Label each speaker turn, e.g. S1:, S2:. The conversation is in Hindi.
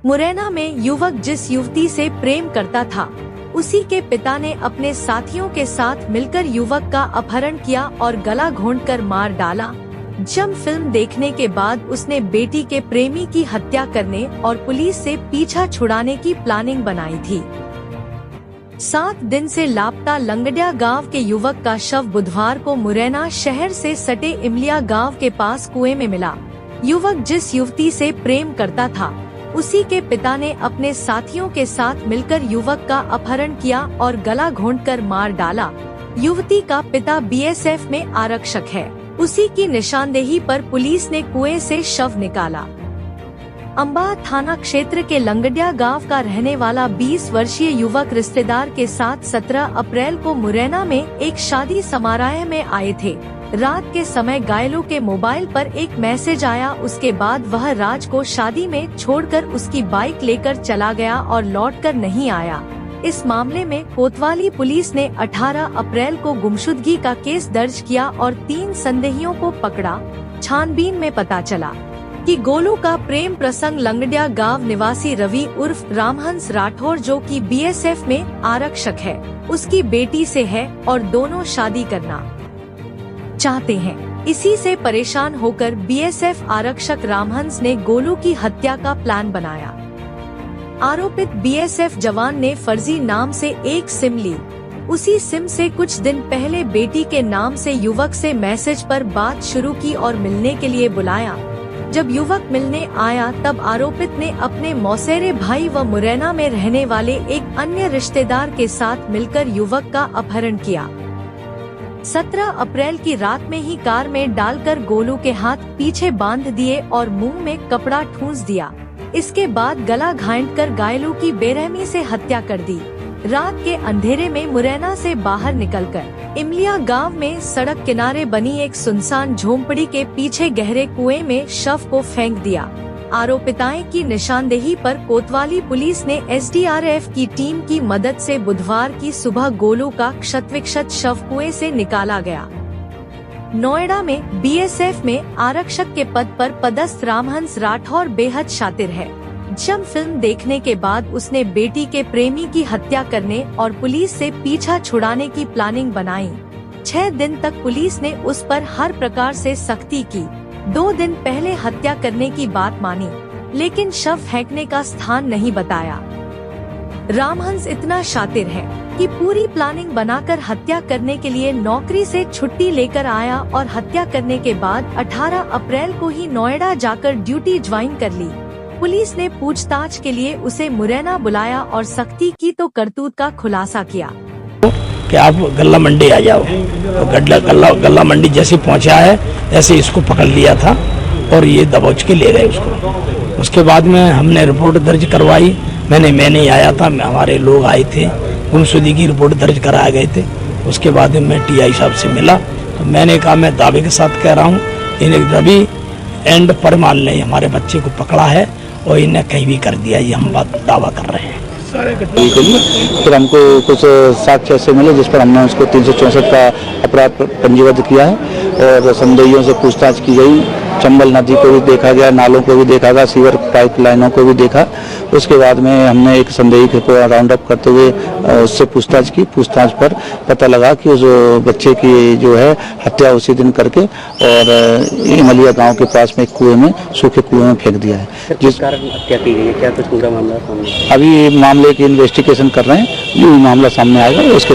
S1: मुरैना में युवक जिस युवती से प्रेम करता था, उसी के पिता ने अपने साथियों के साथ मिलकर युवक का अपहरण किया और गला घोंटकर मार डाला। जब फिल्म देखने के बाद उसने बेटी के प्रेमी की हत्या करने और पुलिस से पीछा छुड़ाने की प्लानिंग बनाई थी। 7 दिन से लापता लंगडिया गांव के युवक का शव बुधवार को मुरैना शहर से सटे इमलिया गांव के पास कुएं में मिला। युवक जिस युवती से प्रेम करता था, उसी के पिता ने अपने साथियों के साथ मिलकर युवक का अपहरण किया और गला घोंटकर मार डाला। युवती का पिता बीएसएफ में आरक्षक है। उसी की निशानदेही पर पुलिस ने कुएं से शव निकाला। अंबा थाना क्षेत्र के लंगडिया गांव का रहने वाला 20 वर्षीय युवक रिश्तेदार के साथ 17 अप्रैल को मुरैना में एक शादी समारोह में आए थे। रात के समय घायलों के मोबाइल पर एक मैसेज आया। उसके बाद वह राज को शादी में छोड़कर उसकी बाइक लेकर चला गया और लौटकर नहीं आया। इस मामले में कोतवाली पुलिस ने 18 अप्रैल को गुमशुदगी का केस दर्ज किया और 3 संदेहियों को पकड़ा। छानबीन में पता चला कि गोलू का प्रेम प्रसंग लंगडिया गांव निवासी रवि उर्फ रामहंस राठौर, जो कि बीएसएफ में आरक्षक है, उसकी बेटी से है और दोनों शादी करना चाहते हैं। इसी से परेशान होकर बीएसएफ आरक्षक रामहंस ने गोलू की हत्या का प्लान बनाया। आरोपित बीएसएफ जवान ने फर्जी नाम से एक सिम ली। उसी सिम से कुछ दिन पहले बेटी के नाम से युवक से मैसेज पर बात शुरू की और मिलने के लिए बुलाया। जब युवक मिलने आया तब आरोपित ने अपने मौसेरे भाई व मुरैना में रहने वाले एक अन्य रिश्तेदार के साथ मिलकर युवक का अपहरण किया। 17 अप्रैल की रात में ही कार में डालकर गोलू के हाथ पीछे बांध दिए और मुंह में कपड़ा ठूंस दिया। इसके बाद गला घांटकर घायलों की बेरहमी से हत्या कर दी। रात के अंधेरे में मुरैना से बाहर निकलकर इमलिया गांव में सड़क किनारे बनी एक सुनसान झोंपड़ी के पीछे गहरे कुएं में शव को फेंक दिया। आरोपिताएं की निशानदेही पर कोतवाली पुलिस ने एसडीआरएफ की टीम की मदद से बुधवार की सुबह गोलू का क्षतविक्षत शव कुएं से निकाला गया। नोएडा में बीएसएफ में आरक्षक के पद पर पदस्थ रामहंस राठौर बेहद शातिर है। जब फिल्म देखने के बाद उसने बेटी के प्रेमी की हत्या करने और पुलिस से पीछा छुड़ाने की प्लानिंग बनाई। 6 दिन तक पुलिस ने उस पर हर प्रकार से सख्ती की। 2 दिन पहले हत्या करने की बात मानी, लेकिन शव फेंकने का स्थान नहीं बताया। रामहंस इतना शातिर है कि पूरी प्लानिंग बनाकर हत्या करने के लिए नौकरी से छुट्टी लेकर आया और हत्या करने के बाद 18 अप्रैल को ही नोएडा जाकर ड्यूटी ज्वाइन कर ली। पुलिस ने पूछताछ के लिए उसे मुरैना बुलाया और सख्ती की तो करतूत का खुलासा किया
S2: कि आप गल्ला मंडी आ जाओ। तो गल्ला मंडी जैसे पहुंचा है ऐसे इसको पकड़ लिया था और ये दबोच के ले गए उसको। उसके बाद में हमने रिपोर्ट दर्ज करवाई। मैं नहीं आया था, हमारे लोग आए थे, गुमशुदगी की रिपोर्ट दर्ज करा गए थे। उसके बाद मैं टीआई साहब से मिला तो मैंने कहा मैं दावे के साथ कह रहा हूँ, इन्हें रवि एंड परमाल ने हमारे बच्चे को पकड़ा है और इन्हें कहीं भी कर दिया, ये हम बात दावा कर रहे हैं।
S3: फिर हमको कुछ साक्ष्य ऐसे मिले जिस पर हमने उसको 364 का अपराध पंजीबद्ध किया है और संदेहियों से पूछताछ की गई। चंबल नदी को भी देखा गया, नालों को भी देखा गया, सीवर पाइपलाइनों को भी देखा। उसके बाद में हमने एक संदेही को राउंड अप करते हुए उससे पूछताछ की। पूछताछ पर पता लगा कि उस बच्चे की जो है हत्या उसी दिन करके और इमलिया गांव के पास में एक कुएं में, सूखे कुएं में फेंक दिया है।
S4: जिस कारण हत्या की गई है, क्या कुछ पूरा मामला सामने?
S3: अभी मामले की इन्वेस्टिगेशन कर रहे हैं, जो मामला सामने आएगा उसके